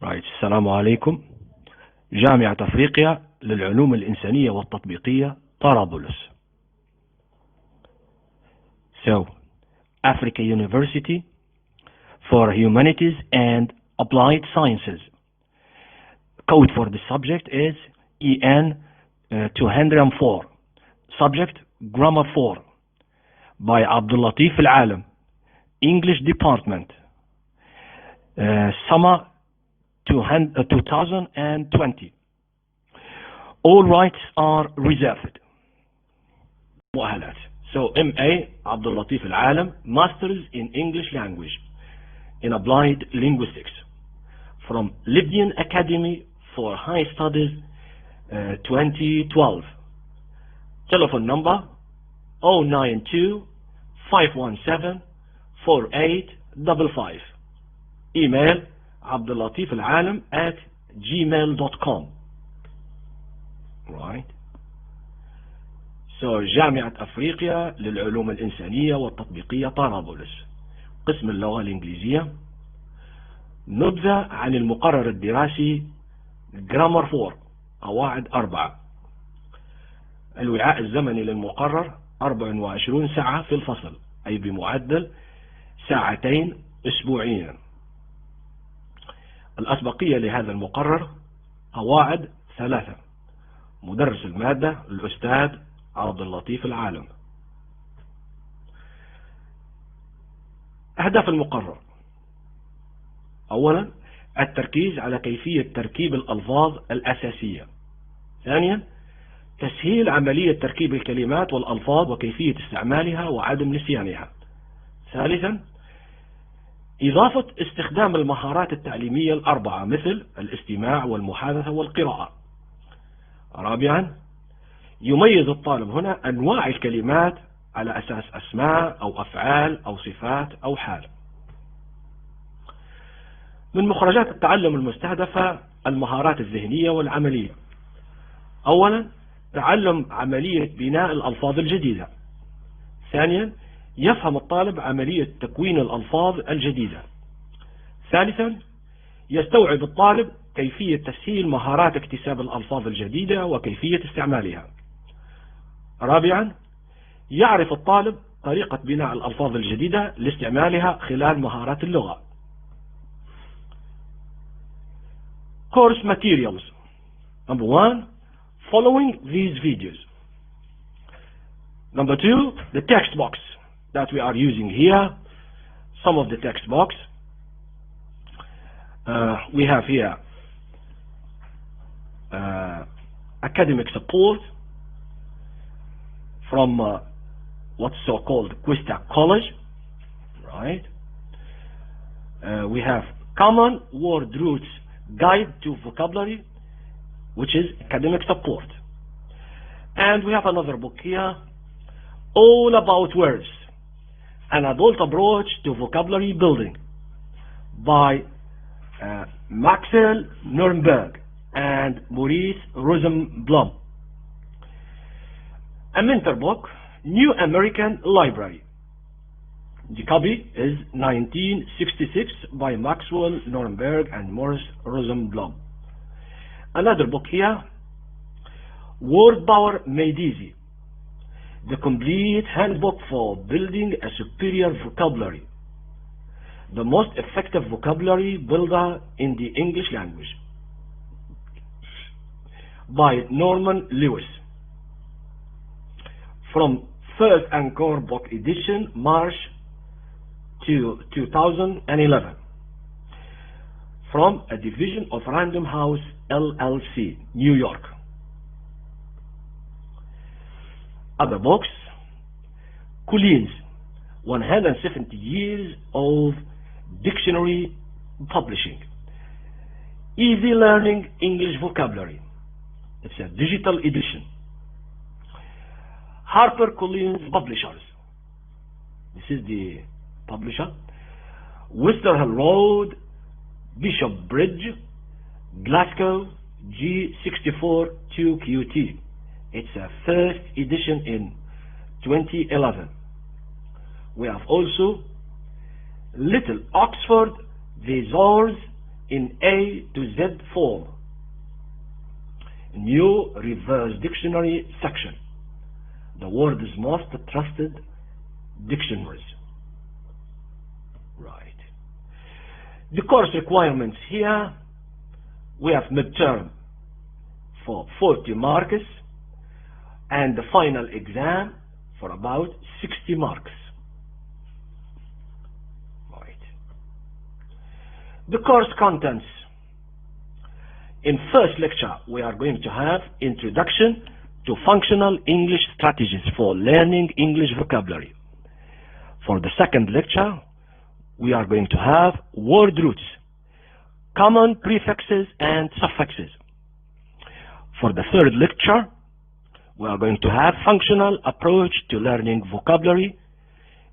السلام عليكم. جامعة أفريقيا للعلوم الإنسانية والتطبيقية طرابلس. So, Africa University for Humanities and Applied Sciences. Code for the subject is EN 204. Subject Grammar 4 by Abdullattif العالم. English Department. Summer 2020. All rights are reserved. مؤهلات. So MA عبداللطيف العالم, Masters in English Language in Applied Linguistics from Libyan Academy for High Studies 2012. Telephone number 092 517 4855. Email abdullatifalalam@gmail.com. Right. So جامعة أفريقيا للعلوم الإنسانية والتطبيقية طرابلس. قسم اللغة الإنجليزية. نبذة عن المقرر الدراسي جرامر 4 قواعد 4. الوعاء الزمني للمقرر 24 ساعة في الفصل، أي بمعدل 2 ساعات أسبوعيا. الأسبقية لهذا المقرر قواعد 3. مدرس المادة الأستاذ عبداللطيف العالم. أهداف المقرر: أولا التركيز على كيفية تركيب الألفاظ الأساسية. ثانيا تسهيل عملية تركيب الكلمات والألفاظ وكيفية استعمالها وعدم نسيانها. ثالثا إضافة استخدام المهارات التعليمية الأربعة مثل الاستماع والمحادثة والقراءة. رابعا يميز الطالب هنا أنواع الكلمات على أساس أسماء أو أفعال أو صفات أو حال. من مخرجات التعلم المستهدفة المهارات الذهنية والعملية. أولا تعلم عملية بناء الألفاظ الجديدة. ثانيا يفهم الطالب عملية تكوين الألفاظ الجديدة. ثالثا يستوعب الطالب كيفية تسهيل مهارات اكتساب الألفاظ الجديدة وكيفية استعمالها. رابعا يعرف الطالب طريقة بناء الألفاظ الجديدة لاستعمالها خلال مهارات اللغة. Course materials. Number 1, following these videos. Number 2, the text box that we are using here. Some of the text box. We have here academic support from what's so-called Quista College, right? We have Common Word Roots Guide to Vocabulary, which is academic support. And we have another book here, All About Words, an Adult Approach to Vocabulary Building by Maxwell Nuremberg and Maurice Rosenblum. A mentor book, New American Library. The copy is 1966 by Maxwell Nuremberg and Maurice Rosenblum. Another book here, Word Power Made Easy, the complete handbook for building a superior vocabulary, the most effective vocabulary builder in the English language, by Norman Lewis, from First Anchor Book Edition, March 2011, from a division of Random House LLC, New York. Other books, Collins, 170 Years of Dictionary Publishing, Easy Learning English Vocabulary. It's a digital edition. HarperCollins Publishers. This is the publisher. Worcester Hill Road, Bishop Bridge, Glasgow, G64 2QT. It's a first edition in 2011. We have also Little Oxford Thesaurus in A to Z form. New reverse dictionary section. The world's most trusted dictionaries. Right. The course requirements here, we have midterm for 40 marks and the final exam for about 60 marks. Right. The course contents. In first lecture, we are going to have Introduction to Functional English Strategies for Learning English Vocabulary. For the second lecture, we are going to have Word Roots, Common Prefixes and Suffixes. For the third lecture, we are going to have Functional Approach to Learning Vocabulary,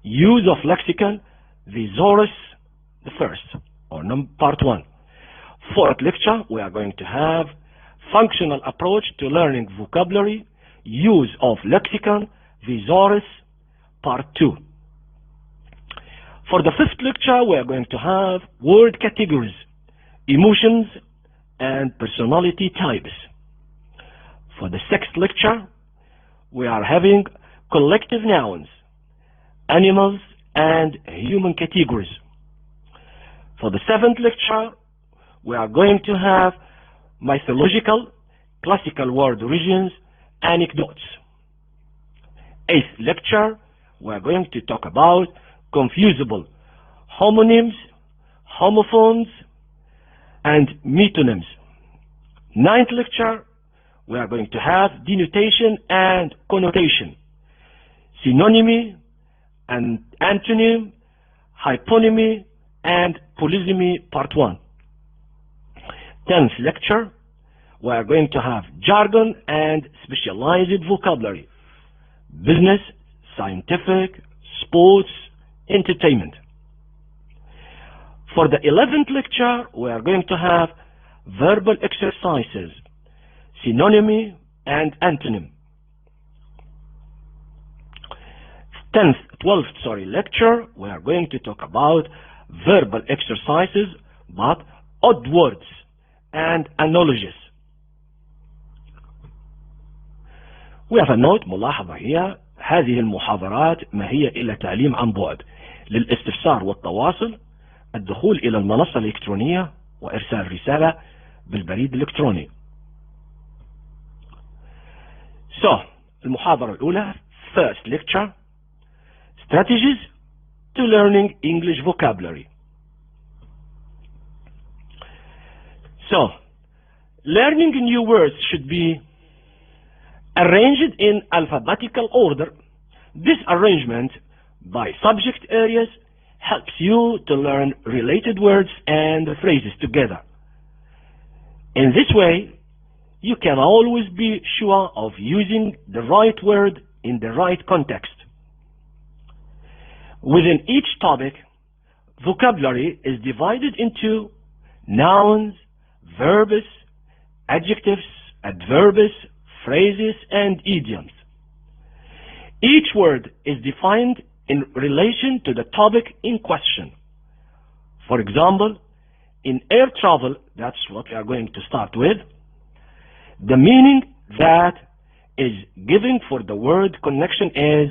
Use of Lexicon, Thesaurus, the first, or part 1. Fourth lecture, we are going to have Functional Approach to Learning Vocabulary, Use of Lexicon, Thesaurus, part 2. For the fifth lecture, we are going to have Word Categories, Emotions, and Personality Types. For the sixth lecture, we are having Collective Nouns, Animals, and Human Categories. For the seventh lecture, we are going to have Mythological, Classical Word Origins, Anecdotes. Eighth lecture, we are going to talk about confusable homonyms, homophones, and metonyms. Ninth lecture, we are going to have denotation and connotation, synonymy and antonym, hyponymy, and polysemy, part 1. 10th lecture, we are going to have jargon and specialized vocabulary, business, scientific, sports, entertainment. For the 11th lecture, we are going to have verbal exercises, synonymy and antonym. 12th lecture, we are going to talk about verbal exercises, but odd words and analogies. We have a note ملاحظة هي هذه المحاضرات ما هي إلا تعليم عن بعد. للاستفسار والتواصل الدخول إلى المنصة الإلكترونية وإرسال رسالة بالبريد الإلكتروني. المحاضرة الأولى first lecture strategies to learning English vocabulary. Learning new words should be arranged in alphabetical order. This arrangement by subject areas helps you to learn related words and phrases together. In this way, you can always be sure of using the right word in the right context. Within each topic, vocabulary is divided into nouns, verbs, adjectives, adverbs, phrases, and idioms. Each word is defined in relation to the topic in question. For example, in air travel, that's what we are going to start with, the meaning that is given for the word connection is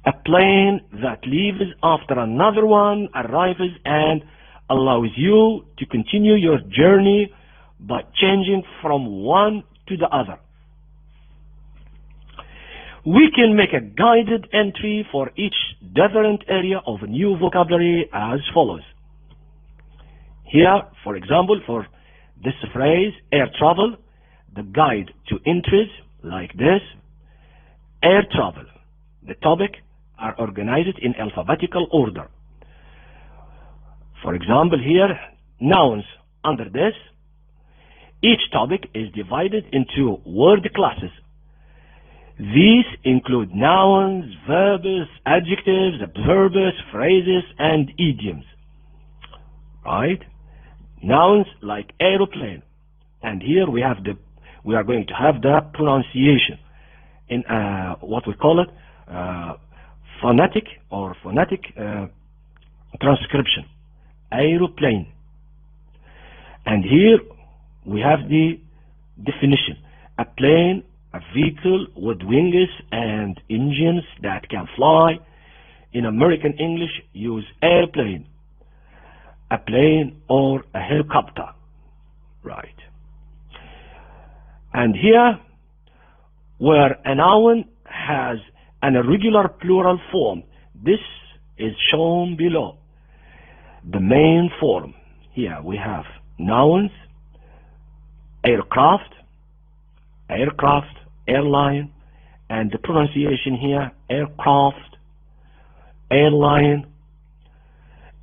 a plane that leaves after another one arrives and allows you to continue your journey by changing from one to the other. We can make a guided entry for each different area of new vocabulary as follows. Here, for example, for this phrase, air travel, the guide to entries like this, air travel. The topic are organized in alphabetical order. For example, here, nouns under this, each topic is divided into word classes. These include nouns, verbs, adjectives, adverbs, phrases, and idioms. Right? Nouns like aeroplane. And here we are going to have the pronunciation in what we call it phonetic transcription. Aeroplane. And here we have the definition. A plane, a vehicle with wings and engines that can fly. In American English, use airplane, a plane, or a helicopter. Right. And here, where a noun has an irregular plural form, this is shown below. The main form. Here we have nouns, aircraft, airline, and the pronunciation here, aircraft, airline,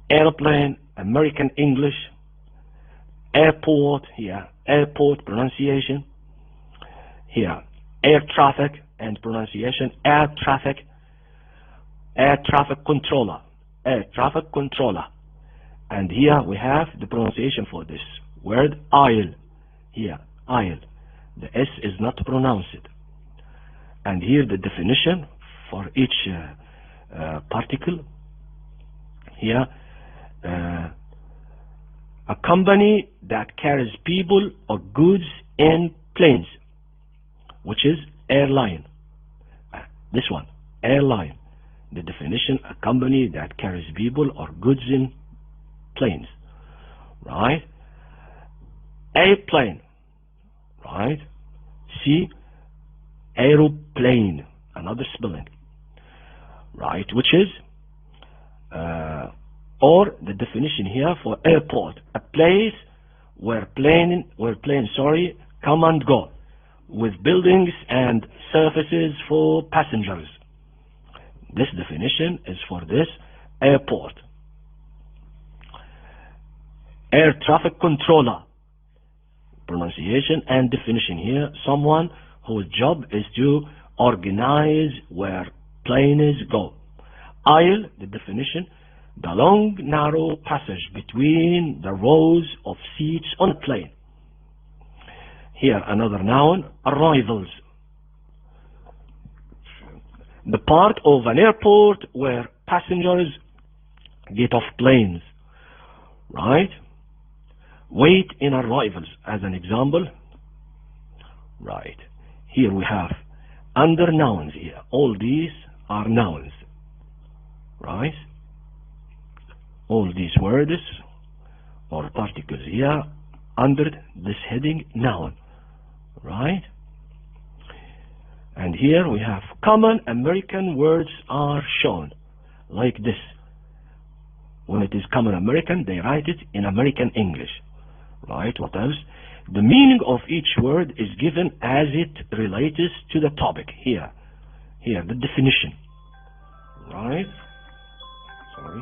airplane, American English, airport, here, airport pronunciation, here, air traffic and pronunciation, air traffic controller, and here we have the pronunciation for this word, aisle, here, aisle, the S is not pronounced, and here the definition for each particle, here, a company that carries people or goods in planes, which is airline. This one, airline. The definition, a company that carries people or goods in planes. Right? Airplane. Right? C, aeroplane. Another spelling. Right? Which is or the definition here for airport, a place where planes come and go, with buildings and surfaces for passengers. This definition is for this airport. Air traffic controller, pronunciation and definition here, someone whose job is to organize where planes go. Aisle, the definition, the long narrow passage between the rows of seats on a plane. Here another noun, arrivals. The part of an airport where passengers get off planes. Right? Wait in arrivals as an example. Right. Here we have under nouns here. All these are nouns. Right? All these words or particles here under this heading noun. Right? And here we have common American words are shown like this. When it is common American, they write it in American English. Right? What else? The meaning of each word is given as it relates to the topic. Here the definition. Right? Sorry.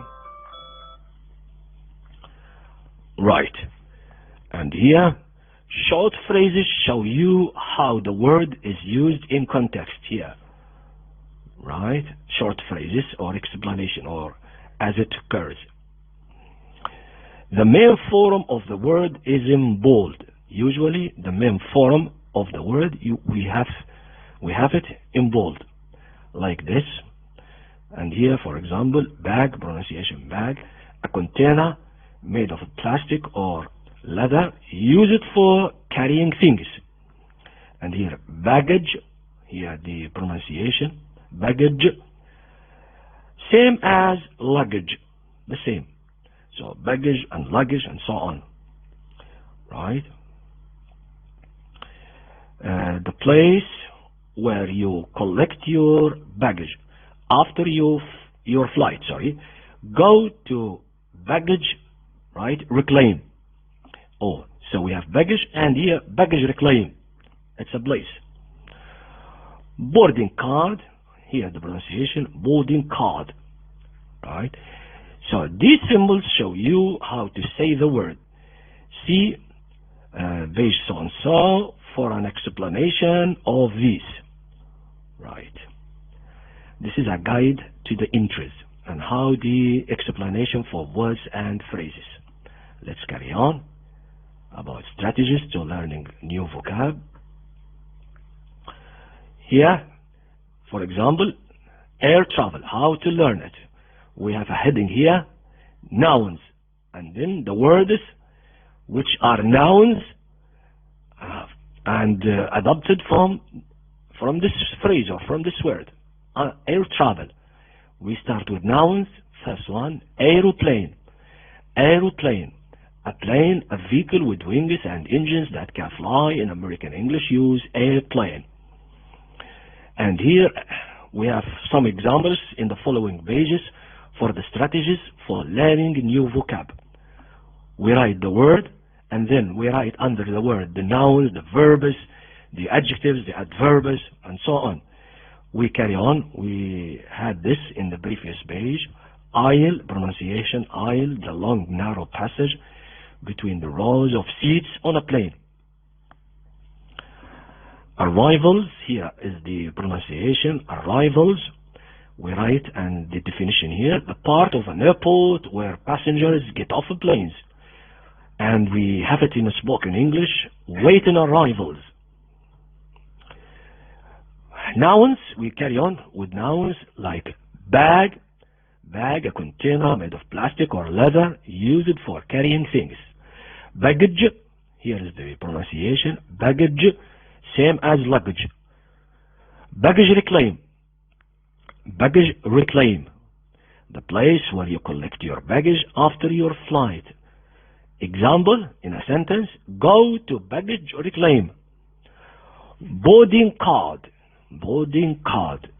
Right. And here, short phrases show you how the word is used in context here. Right? Short phrases or explanation or as it occurs. The main form of the word is in bold. Usually the main form of the word, we have it in bold. Like this. And here, for example, bag, pronunciation bag, a container made of plastic or leather, use it for carrying things. And here, baggage, here the pronunciation, baggage, same as luggage, the same. So baggage and luggage and so on. Right? The place where you collect your baggage after your flight, go to baggage, right, reclaim. Oh, so we have baggage and here baggage reclaim. It's a place. Boarding card, here the pronunciation, boarding card. Right? So these symbols show you how to say the word. See page so and so for an explanation of this. Right. This is a guide to the entries and how the explanation for words and phrases. Let's carry on about strategies to learning new vocab. Here, for example, air travel, how to learn it. We have a heading here, nouns, and then the words which are nouns and adopted from this phrase or from this word. Air travel. We start with nouns. First one, aeroplane. Aeroplane. A plane, a vehicle with wings and engines that can fly. In American English, use airplane. And here we have some examples in the following pages for the strategies for learning new vocab. We write the word, and then we write under the word the nouns, the verbs, the adjectives, the adverbs, and so on. We carry on. We had this in the previous page. Aisle, pronunciation, aisle, the long narrow passage between the rows of seats on a plane. Arrivals, here is the pronunciation, arrivals. We write and the definition here, the part of an airport where passengers get off of planes. And we have it in spoken English, waiting arrivals. Nouns, we carry on with nouns like bag. Bag, a container made of plastic or leather used for carrying things. Baggage, here is the pronunciation, baggage, same as luggage. Baggage reclaim. Baggage reclaim, the place where you collect your baggage after your flight. Example in a sentence, go to baggage reclaim. Boarding card. Boarding card,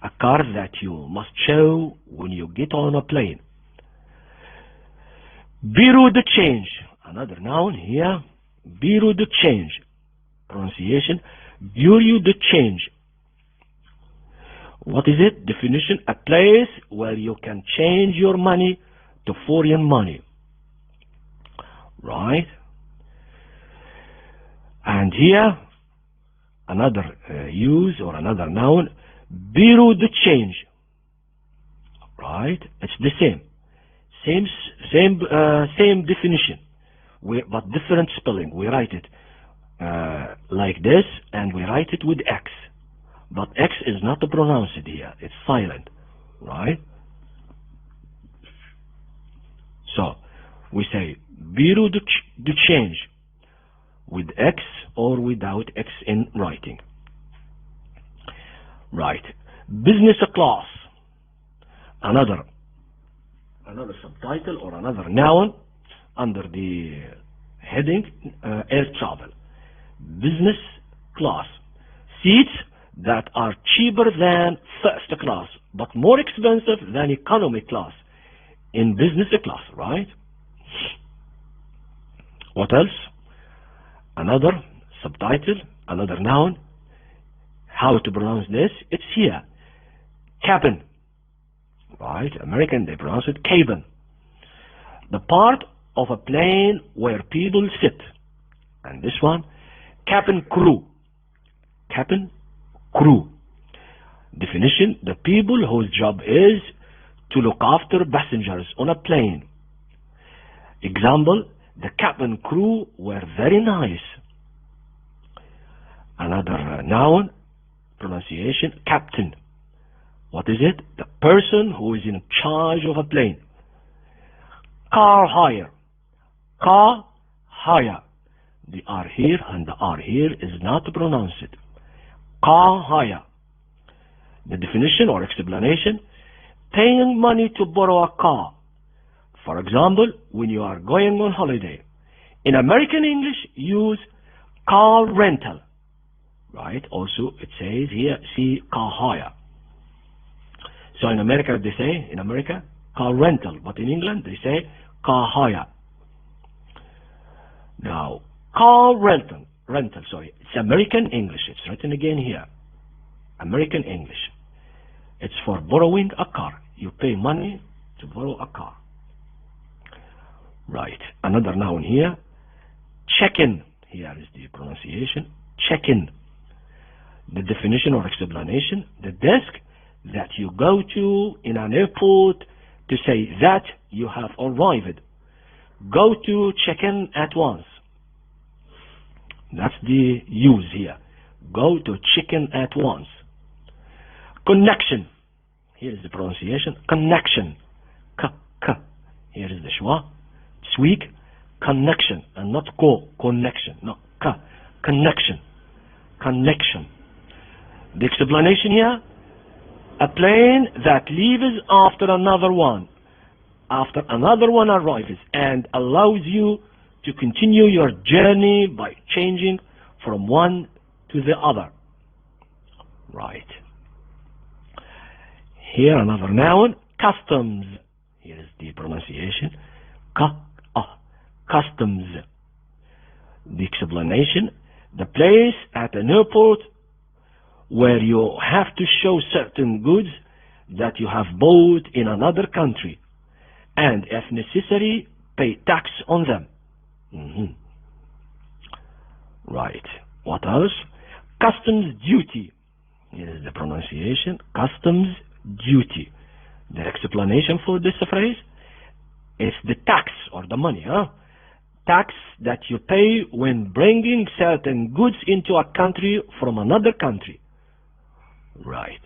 a card that you must show when you get on a plane. Bureau de change, another noun here. Bureau de change, pronunciation, bureau de change. What is it? Definition, a place where you can change your money to foreign money. Right? And here, another use or another noun, bureau de change. Right? It's the same. Same definition, but different spelling. We write it like this, and we write it with X. But X is not pronounced here. It's silent. Right? So, we say bureau de change with X or without X in writing. Right. Business class. Another subtitle or another noun under the heading air travel. Business class. Seats that are cheaper than first class but more expensive than economy class in business class, right? What else? Another subtitle, another noun. How to pronounce this? It's here. Cabin. Right? American, they pronounce it cabin. The part of a plane where people sit. And this one, cabin crew. Cabin crew. Definition, the people whose job is to look after passengers on a plane. Example, the cabin crew were very nice. Another noun, pronunciation, captain. What is it? The person who is in charge of a plane. Car hire. Car hire. The R here and the R here is not pronounced. Car hire. The definition or explanation, paying money to borrow a car. For example, when you are going on holiday. In American English, use car rental. Right? Also, it says here, see car hire. So in America, they say, in America, car rental. But in England, they say car hire. Now, car rental, it's American English. It's written again here. American English. It's for borrowing a car. You pay money to borrow a car. Right. Another noun here. Check-in. Here is the pronunciation. Check-in. The definition or explanation. The desk that you go to in an airport to say that you have arrived. Go to check-in at once. That's the use here. Go to check-in at once. Connection. Here is the pronunciation. Connection. K. Here is the schwa. It's weak. connection, and not co-connection. No, connection. Connection. The explanation here: a plane that leaves after another one arrives and allows you to continue your journey by changing from one to the other. Right. Here another noun, customs. Here is the pronunciation. Customs. The explanation: the place at an airport where you have to show certain goods that you have bought in another country, and if necessary, pay tax on them. Right. What else? Customs duty. Here is the pronunciation. Customs duty. The explanation for this phrase is the tax or the money, tax that you pay when bringing certain goods into a country from another country. Right.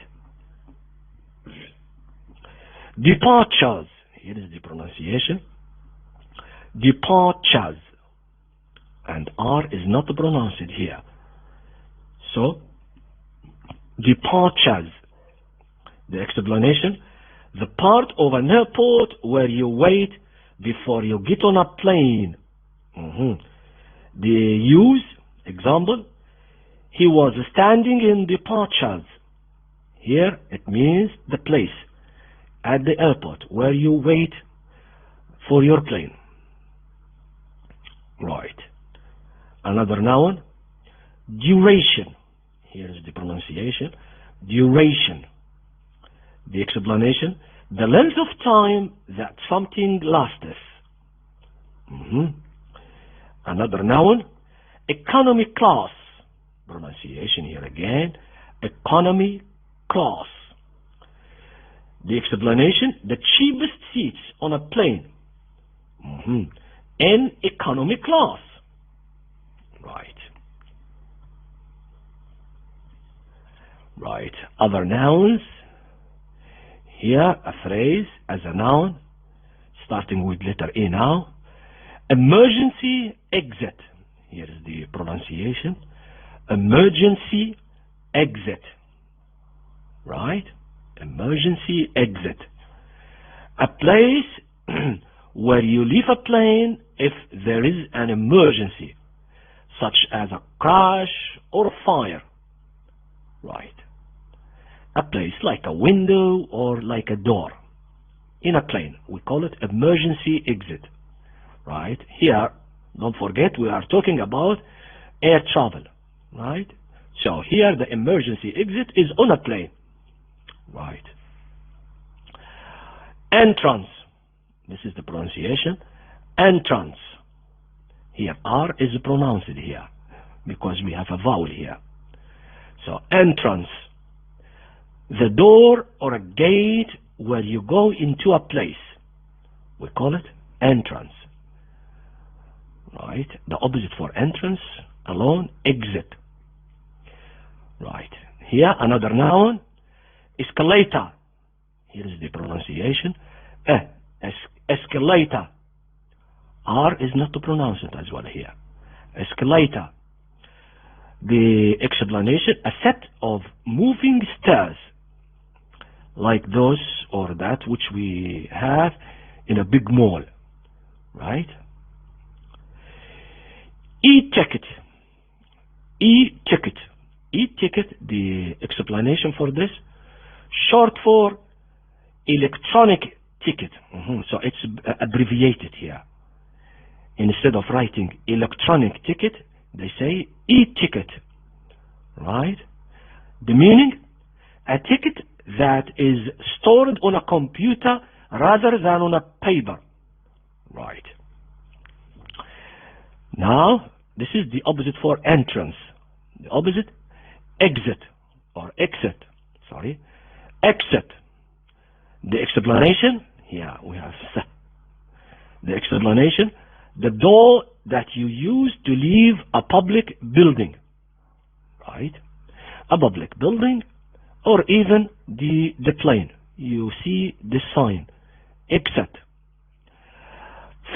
Departures. Here is the pronunciation. Departures. And R is not pronounced here. So, departures. The explanation: the part of an airport where you wait before you get on a plane. The use, example: he was standing in departures. Here it means the place at the airport where you wait for your plane. Right. Another noun, duration. Here is the pronunciation. Duration. The explanation: the length of time that something lasts. Another noun, economy class. Pronunciation here again, economy class. The explanation: the cheapest seats on a plane in economy class. Right. Right. Other nouns. Here a phrase as a noun starting with letter A now. Emergency exit. Here is the pronunciation. Emergency exit. Right? Emergency exit. A place where you leave a plane if there is an emergency, such as a crash or a fire. Right. A place like a window or like a door in a plane. We call it emergency exit. Right. Here, don't forget, we are talking about air travel. Right. So here the emergency exit is on a plane. Right. Entrance. This is the pronunciation. Entrance. Here R is pronounced here because we have a vowel here. So entrance. The door or a gate where you go into a place. We call it entrance. Right. The opposite for entrance alone, exit. Right. Here another noun, escalator. Here is the pronunciation. Escalator. R is not to pronounce it as well here. Escalator. The explanation: a set of moving stairs like those or that which we have in a big mall. Right? E-ticket. E-ticket. E-ticket, the explanation for this, short for electronic ticket. So it's abbreviated here. Instead of writing electronic ticket, they say e-ticket. Right? The meaning: a ticket that is stored on a computer rather than on a paper. Right. Now, this is the opposite for entrance. The opposite, exit or exit. Sorry. Exit. The explanation, here we have the explanation: the door that you use to leave a public building. Right? A public building or even the plane. You see the sign, exit.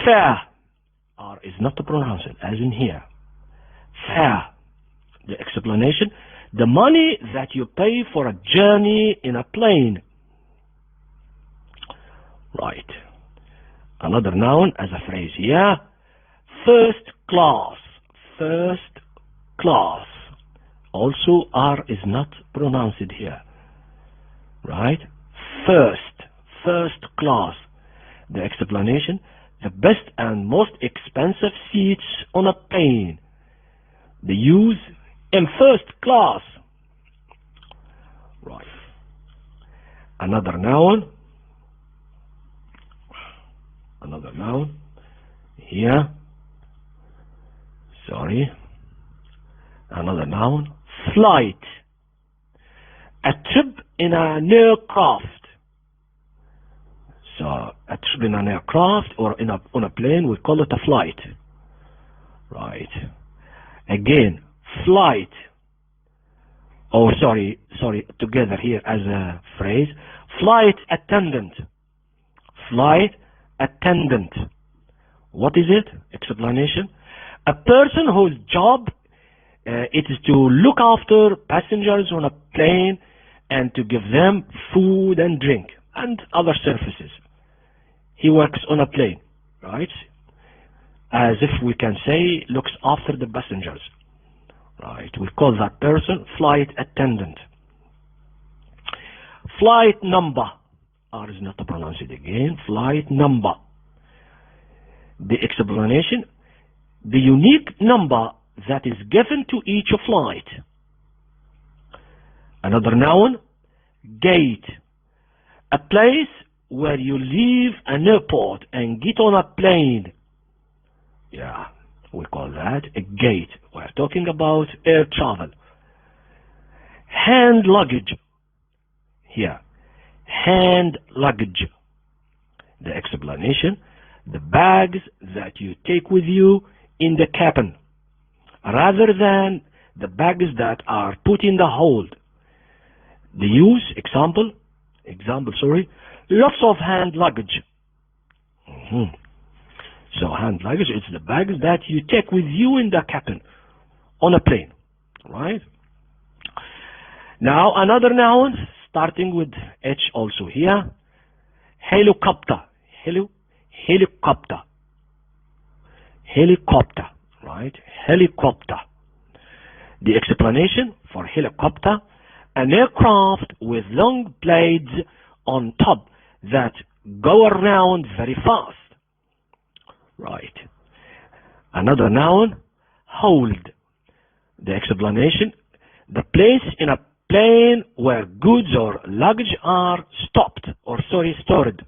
Fare. R is not pronounced, as in here. Fare. The explanation, the money that you pay for a journey in a plane. Right. Another noun as a phrase here. First class. First class. Also R is not pronounced here. Right? First class. The explanation, the best and most expensive seats on a plane. The use in first class. Right. Another noun here. Sorry. Another noun, flight. A trip in an aircraft. So a trip in an aircraft or on a plane, we call it a flight. Right. Again, flight. Oh, sorry, together here as a phrase. Flight attendant. Flight attendant. What is it? Explanation. A person whose job it is to look after passengers on a plane and to give them food and drink and other services. He works on a plane, right? As if we can say, looks after the passengers. Right, we call that person flight attendant. Flight number. R is not pronounced again. Flight number. The explanation, the unique number that is given to each flight. Another noun, gate. A place where you leave an airport and get on a plane. Yeah, we call that a gate. We're talking about air travel. Hand luggage. Here, hand luggage. The explanation, the bags that you take with you in the cabin, rather than the bags that are put in the hold. The use, example, lots of hand luggage. So hand luggage is the bags that you take with you in the cabin on a plane, right? Now another noun starting with H also here. Helicopter. Helicopter, right? Helicopter. The explanation for helicopter, an aircraft with long blades on top that go around very fast. Right. Another noun, hold. The explanation, the place in a plane where goods or luggage are stored.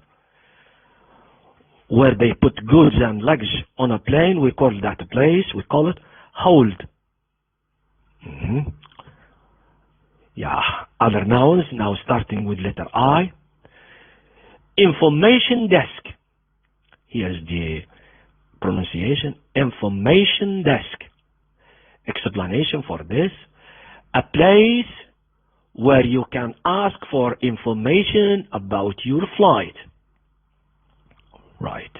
Where they put goods and luggage on a plane, we call that a place, we call it hold. Yeah, other nouns, now starting with letter I. Information desk. Here's the pronunciation, information desk. Explanation for this, a place where you can ask for information about your flight. Right.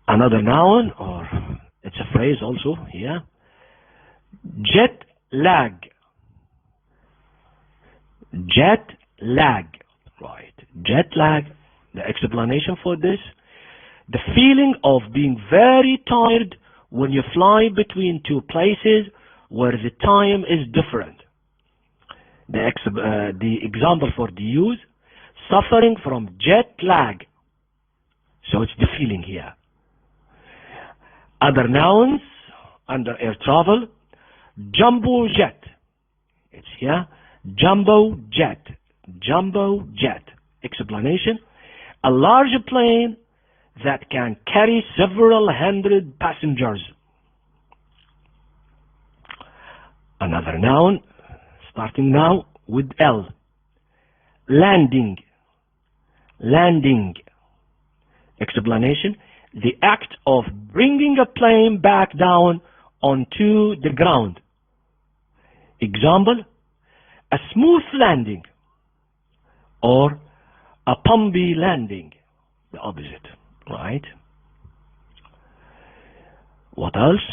Another noun, or it's a phrase also here. Jet lag. Jet lag. Right. Jet lag. The explanation for this, the feeling of being very tired when you fly between two places where the time is different. The example for the use, suffering from jet lag. So it's the feeling here. Other nouns under air travel, jumbo jet. It's here, jumbo jet. Jumbo jet. Explanation, a large plane that can carry several hundred passengers. Another noun, starting now with L. Landing. Landing. Explanation, the act of bringing a plane back down onto the ground. Example, a smooth landing or a bumpy landing, the opposite, right? What else?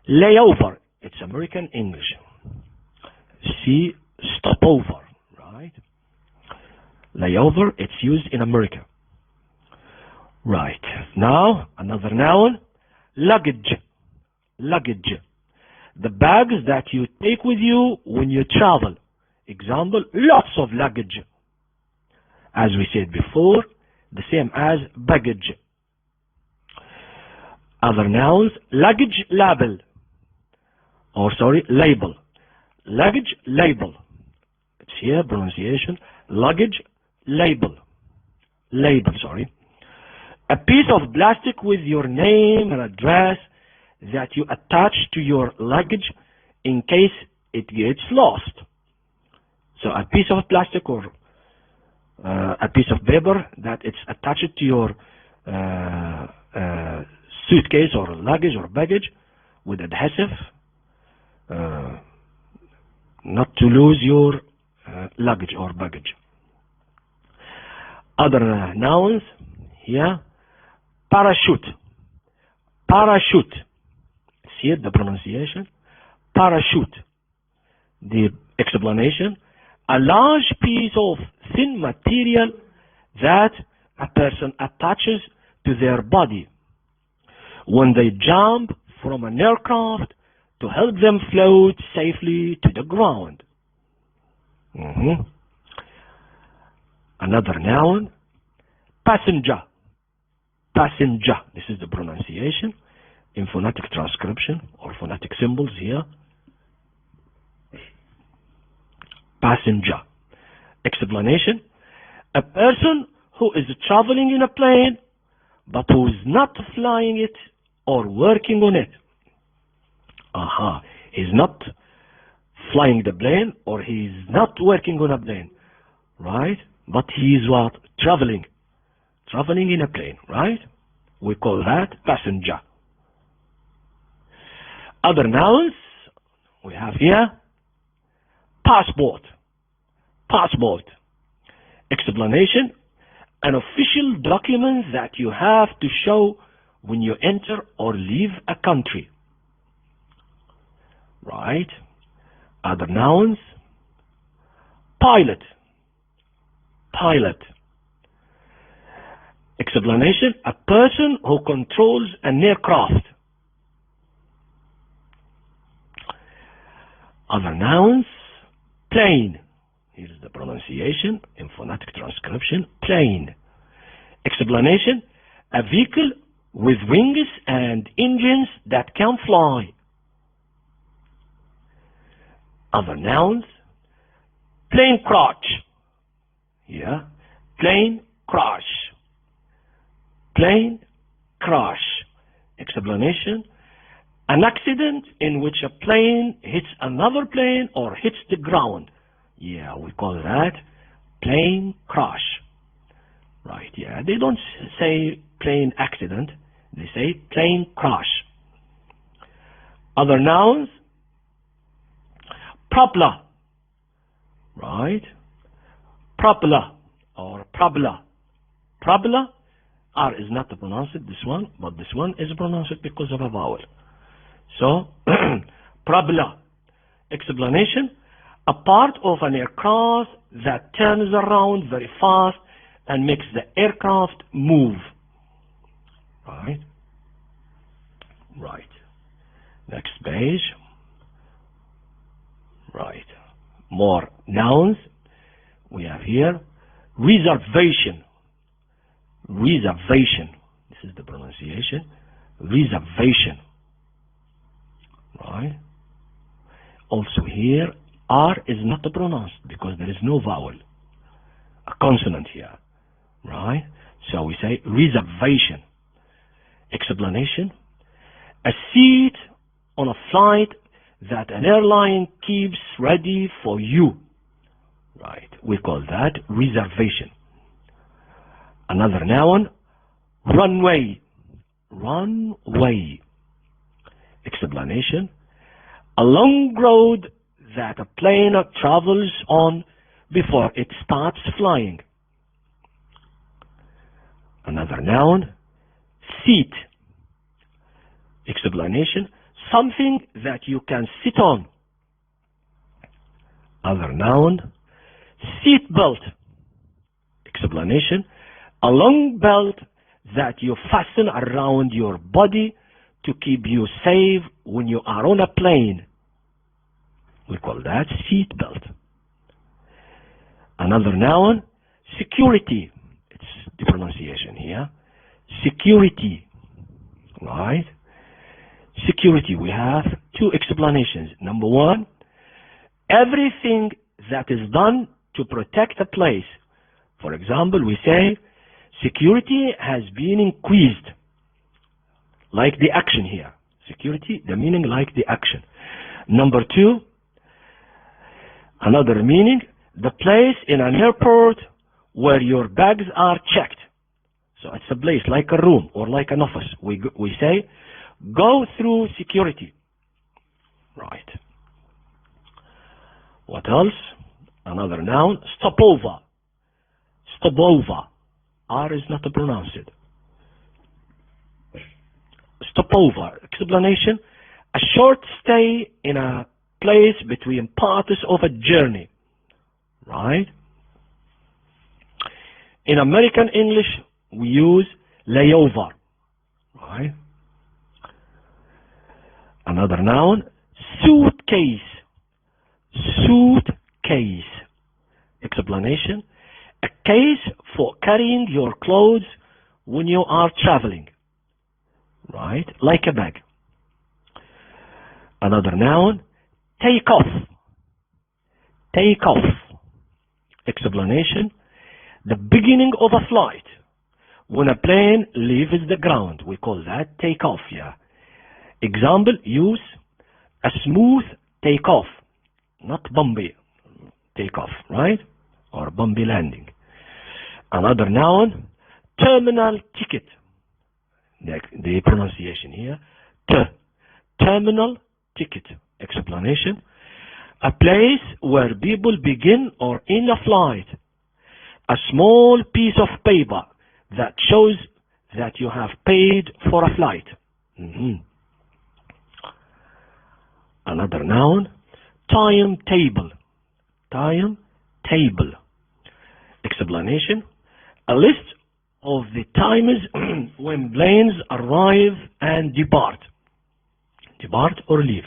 Layover. It's American English. C, stopover, right? Layover, it's used in America. Right. Now, another noun, luggage. Luggage. The bags that you take with you when you travel. Example, lots of luggage. As we said before, the same as baggage. Other nouns, luggage label. Or sorry, label. Luggage label. It's here, pronunciation. Luggage label. Label, sorry. A piece of plastic with your name and address that you attach to your luggage in case it gets lost. So a piece of plastic or a piece of paper that it's attached to your suitcase or luggage or baggage with adhesive, not to lose your luggage or baggage. Other nouns here, parachute. Parachute. See the pronunciation? Parachute. The explanation, a large piece of thin material that a person attaches to their body when they jump from an aircraft to help them float safely to the ground. Another noun, passenger. Passenger. This is the pronunciation in phonetic transcription or phonetic symbols here. Passenger. Explanation, a person who is traveling in a plane but who is not flying it or working on it. He's not flying the plane or he's not working on a plane, right? But he is what? Traveling. Traveling in a plane, right? We call that passenger. Other nouns we have here, passport. Passport. Explanation, an official document that you have to show when you enter or leave a country. Right? Other nouns, pilot. Pilot. Explanation, a person who controls an aircraft. Other nouns, plane. Here's the pronunciation in phonetic transcription, plane. Explanation, a vehicle with wings and engines that can fly. Other nouns, plane crash. Yeah, plane crash. Plane crash. Explanation, an accident in which a plane hits another plane or hits the ground. Yeah, we call that plane crash. Right, yeah. They don't say plane accident. They say plane crash. Other nouns, propeller. Right? Propeller or propeller. Propeller, R is not pronounced, this one, but this one is pronounced because of a vowel. So, propeller. Explanation, a part of an aircraft that turns around very fast and makes the aircraft move. Right? Right. Next page. Right. More nouns. We have here reservation. Reservation. This is the pronunciation. Reservation. Right. Also here, R is not pronounced because there is no vowel. A consonant here. Right. So we say reservation. Explanation, a seat on a flight that an airline keeps ready for you. Right. We call that reservation. Another noun, runway. Runway. Explanation, a long road that a plane travels on before it starts flying. Another noun, seat. Explanation: something that you can sit on. Other noun: seat belt. Explanation: a long belt that you fasten around your body to keep you safe when you are on a plane. We call that seat belt. Another noun: security. It's the pronunciation here. Security. Right? Security. We have two explanations. Number one, everything that is done to protect a place. For example, we say security has been increased. Like the action here. Security, the meaning like the action. Number two, another meaning, the place in an airport where your bags are checked. So it's a place like a room or like an office. We say, go through security. Right. What else? Another noun, stopover. Stopover. R is not pronounced. Stopover. Explanation: a short stay in a place between parts of a journey. Right? In American English, we use layover. Right? Another noun, suitcase. Suitcase. Explanation: a case for carrying your clothes when you are traveling. Right? Like a bag. Another noun, take off. Take off. Explanation: the beginning of a flight. When a plane leaves the ground, we call that take off. Yeah. Example, use a smooth take off, not bumpy take off, right? Or bumpy landing. Another noun, terminal ticket. The pronunciation here, terminal ticket. Explanation: a place where people begin or end a flight. A small piece of paper that shows that you have paid for a flight. Another noun, timetable. Timetable. Explanation: a list of the times when planes arrive and depart. Depart or leave.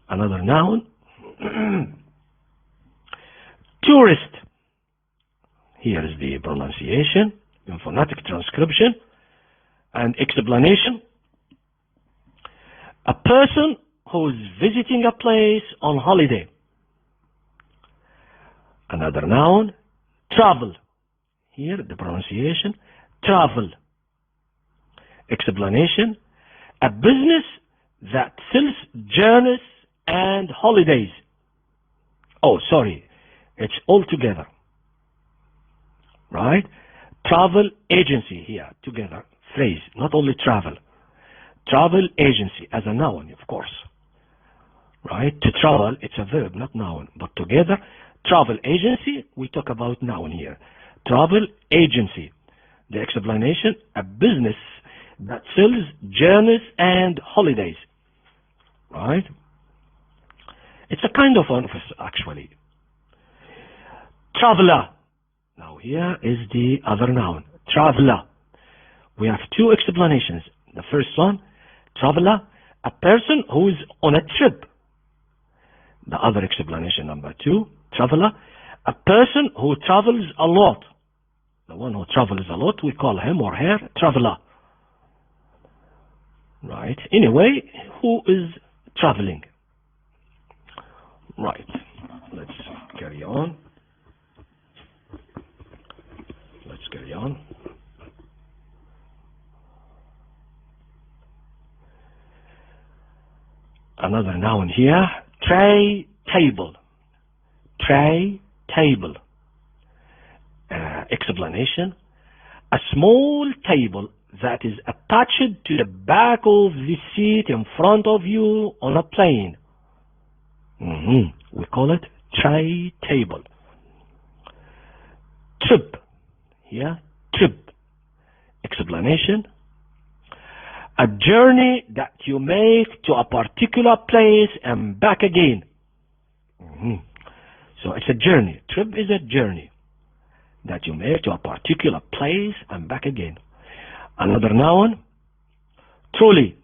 Another noun, tourist. Here is the pronunciation in phonetic transcription and explanation: a person who is visiting a place on holiday. Another noun, travel. Here the pronunciation, travel. Explanation: a business that sells journeys and holidays. Oh, sorry, it's all together. Right? Travel agency here, together, phrase, not only travel. Travel agency as a noun, of course. Right? To travel, it's a verb, not noun. But together, travel agency, we talk about noun here. Travel agency. The explanation, a business that sells journeys and holidays. Right? It's a kind of an office, actually. Traveler. Now here is the other noun, traveler. We have two explanations. The first one, traveler, a person who is on a trip. The other explanation, number two, traveler, a person who travels a lot. The one who travels a lot, we call him or her traveler. Right. Anyway, who is traveling? Right. Let's carry on. Let's carry on. Another noun here, tray table. Tray table. Explanation: a small table that is attached to the back of the seat in front of you on a plane. We call it tray table. Trip. Here, trip. Explanation: A journey that you make to a particular place and back again. So it's a journey. Trip is a journey that you make to a particular place and back again. Another noun, trolley.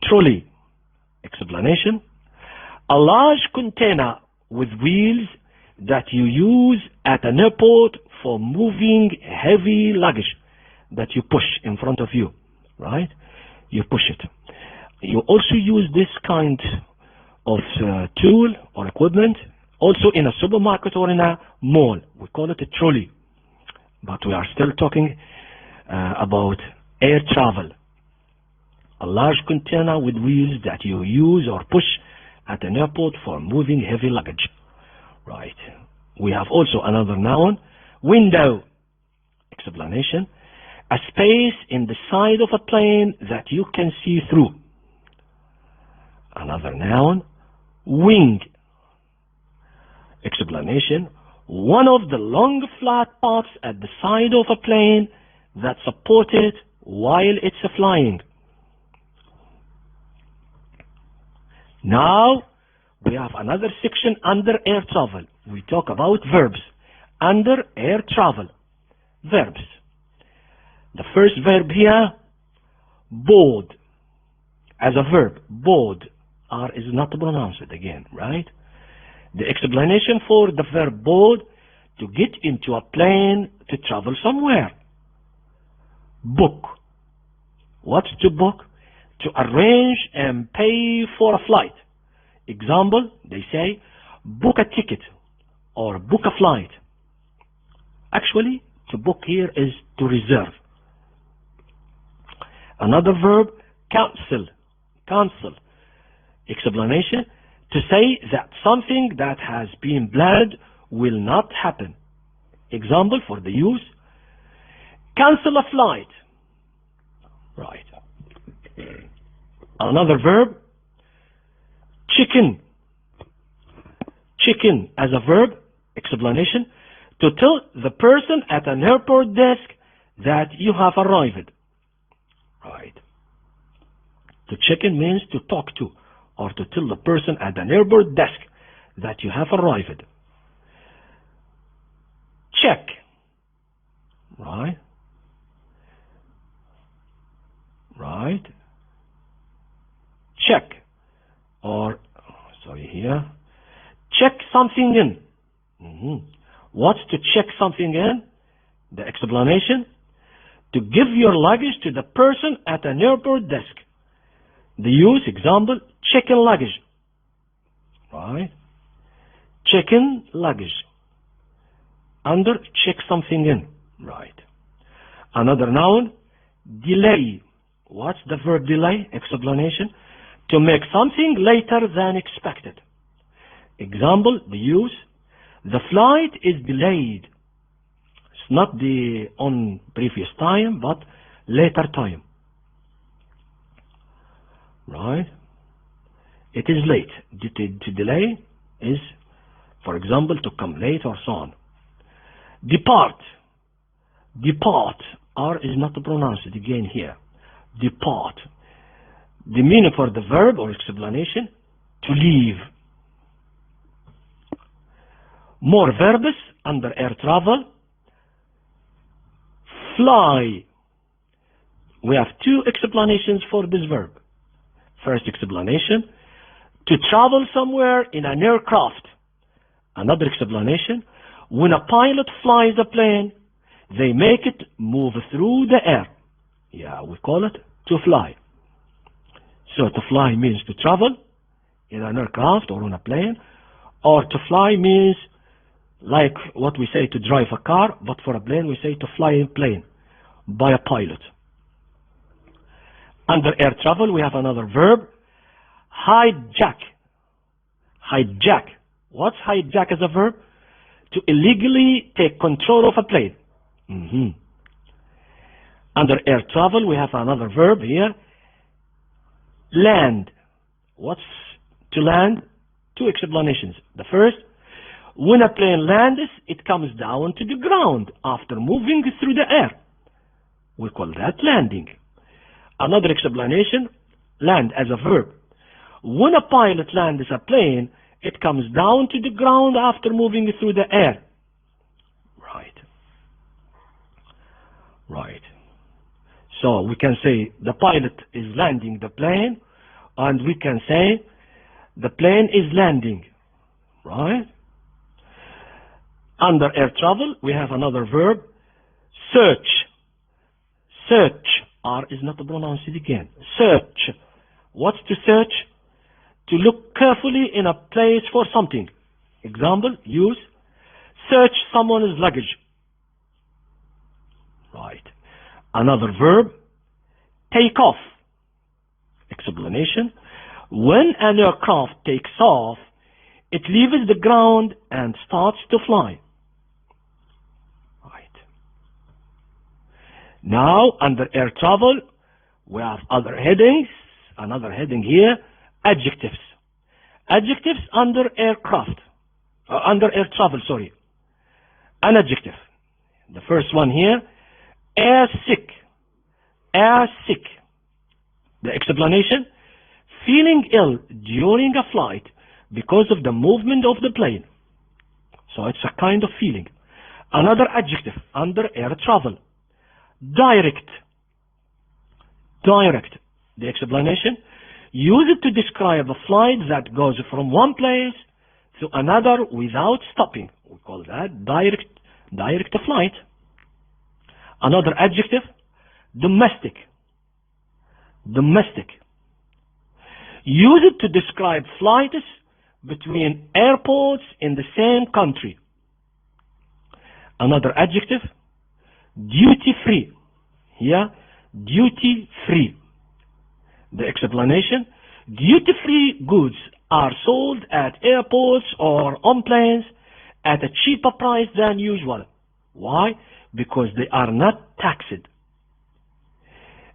Trolley. Explanation: a large container with wheels that you use at an airport for moving heavy luggage that you push in front of you, right? You push it. You also use this kind of tool or equipment also in a supermarket or in a mall. We call it a trolley. But we are still talking about air travel. A large container with wheels that you use or push at an airport for moving heavy luggage. Right. We have also another noun, window. Explanation: a space in the side of a plane that you can see through. Another noun, wing. Explanation: one of the long flat parts at the side of a plane that support it while it's flying. Now we have another section under air travel. We talk about verbs under air travel. Verbs. The first verb here, board. As a verb, board. R is not pronounced again, right? The explanation for the verb board: to get into a plane to travel somewhere. Book. What's to book? To arrange and pay for a flight. Example, they say, book a ticket or book a flight. Actually, to book here is to reserve. Another verb, cancel. Cancel. Explanation: to say that something that has been planned will not happen. Example for the use, cancel a flight. Right. Another verb, chicken. Chicken as a verb. Explanation: to tell the person at an airport desk that you have arrived. Right. To chicken means to talk to or to tell the person at an airport desk that you have arrived. Check. Right. Right. Check. Or, sorry here. Check something in. What's to check something in? The explanation: to give your luggage to the person at an airport desk. The use, example, check-in luggage. Right? Check-in luggage. Under check something in. Right. Another noun, delay. What's the verb delay? Explanation: to make something later than expected. Example, the use, the flight is delayed. It's not on previous time, but later time. Right? It is late. To delay is, for example, to come late or so on. Depart. Depart. R is not pronounced again here. Depart. The meaning for the verb or explanation: to leave. More verbs under air travel. Fly. We have two explanations for this verb. First explanation: to travel somewhere in an aircraft. Another explanation: when a pilot flies a plane, they make it move through the air. Yeah, we call it to fly. So to fly means to travel in an aircraft or on a plane, or to fly means like what we say to drive a car, but for a plane we say to fly in plane by a pilot. Under air travel we have another verb, hijack. Hijack. What's hijack as a verb? To illegally take control of a plane. Under air travel we have another verb here, land. What's to land? Two explanations. The first, when a plane lands, it comes down to the ground after moving through the air. We call that landing. Another explanation, land as a verb. When a pilot lands a plane, it comes down to the ground after moving through the air. Right. So we can say the pilot is landing the plane, and we can say the plane is landing. Right? Under air travel, we have another verb, search. Search. R is not pronounced again. Search. What's to search? To look carefully in a place for something. Example, use search someone's luggage. Right. Another verb, take off. Explanation. When an aircraft takes off, it leaves the ground and starts to fly. Right. Now, under air travel, we have other headings. Another heading here, adjectives. Adjectives under aircraft. Under air travel, sorry. An adjective. The first one here, air sick. Air sick. The explanation, feeling ill during a flight because of the movement of the plane. So it's a kind of feeling. Another adjective under air travel, direct. Direct. The explanation, use it to describe a flight that goes from one place to another without stopping. We call that direct flight. Another adjective, domestic. Domestic. Use it to describe flights between airports in the same country. Another adjective, duty free. Here, duty free. The explanation, duty free goods are sold at airports or on planes at a cheaper price than usual. Why? Because they are not taxed.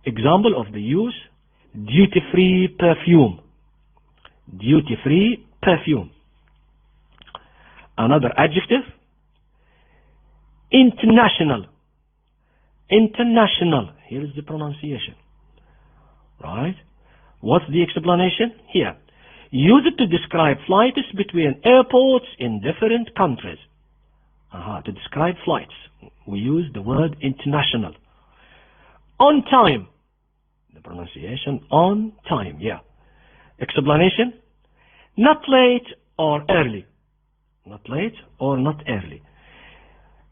Example of the use, duty free perfume. Duty free perfume. Another adjective, international. International. Here is the pronunciation. Right? What's the explanation? Here. Use it to describe flights between airports in different countries. To describe flights, we use the word international. On time. The pronunciation, on time, yeah. Explanation, not late or early. Not late or not early.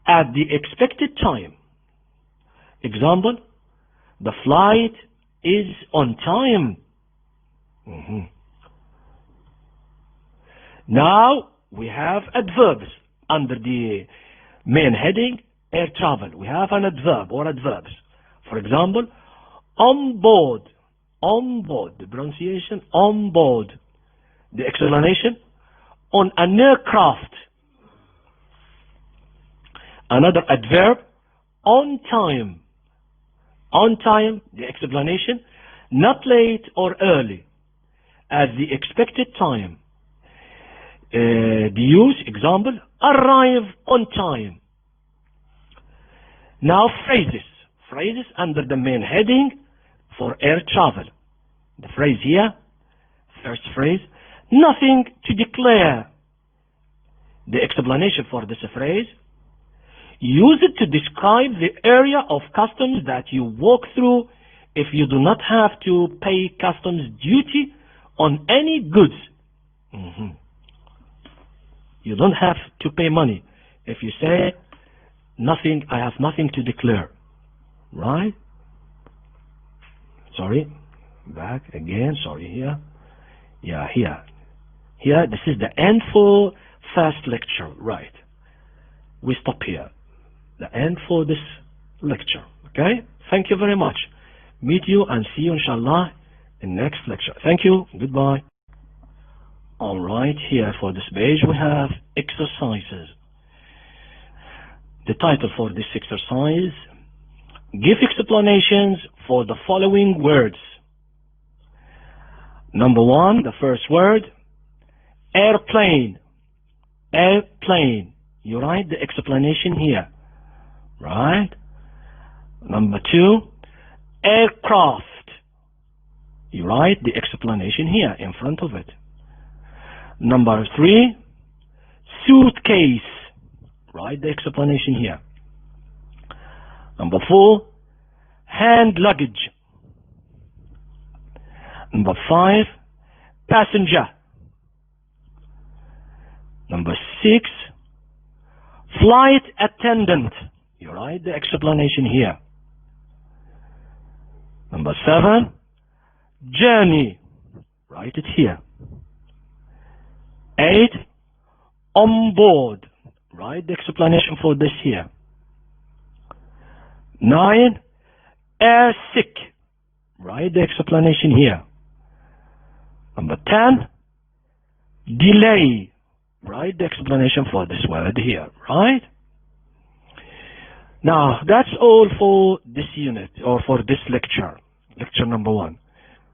At the expected time. Example, the flight is on time. Now we have adverbs under the main heading, air travel. We have an adverb or adverbs. For example, on board. On board. The pronunciation, on board. The explanation, on an aircraft. Another adverb, on time. On time. The explanation, not late or early. At the expected time. The use, example, arrive on time. Now phrases. Phrases under the main heading for air travel. The phrase here, first phrase, nothing to declare. The explanation for this phrase, use it to describe the area of customs that you walk through if you do not have to pay customs duty on any goods. You don't have to pay money if you say nothing, I have nothing to declare. Right? Sorry. Back again. Sorry, here. Yeah, here. Here, this is the end for first lecture. Right. We stop here. The end for this lecture. Okay? Thank you very much. Meet you and see you, inshallah, in next lecture. Thank you. Goodbye. Alright, here for this page we have exercises. The title for this exercise, give explanations for the following words. Number 1, the first word, airplane. Airplane. You write the explanation here. Right? Number 2, aircraft. You write the explanation here in front of it. Number 3, suitcase. Write the explanation here. Number 4, hand luggage. Number 5, passenger. Number 6, flight attendant. You write the explanation here. Number 7, journey. Write it here. 8, on board. Write the explanation for this here. 9, air sick. Write the explanation here. Number 10, delay. Write the explanation for this word here, right? Now, that's all for this unit, or for this lecture. Lecture number 1.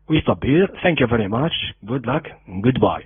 We stop here. Thank you very much. Good luck and goodbye.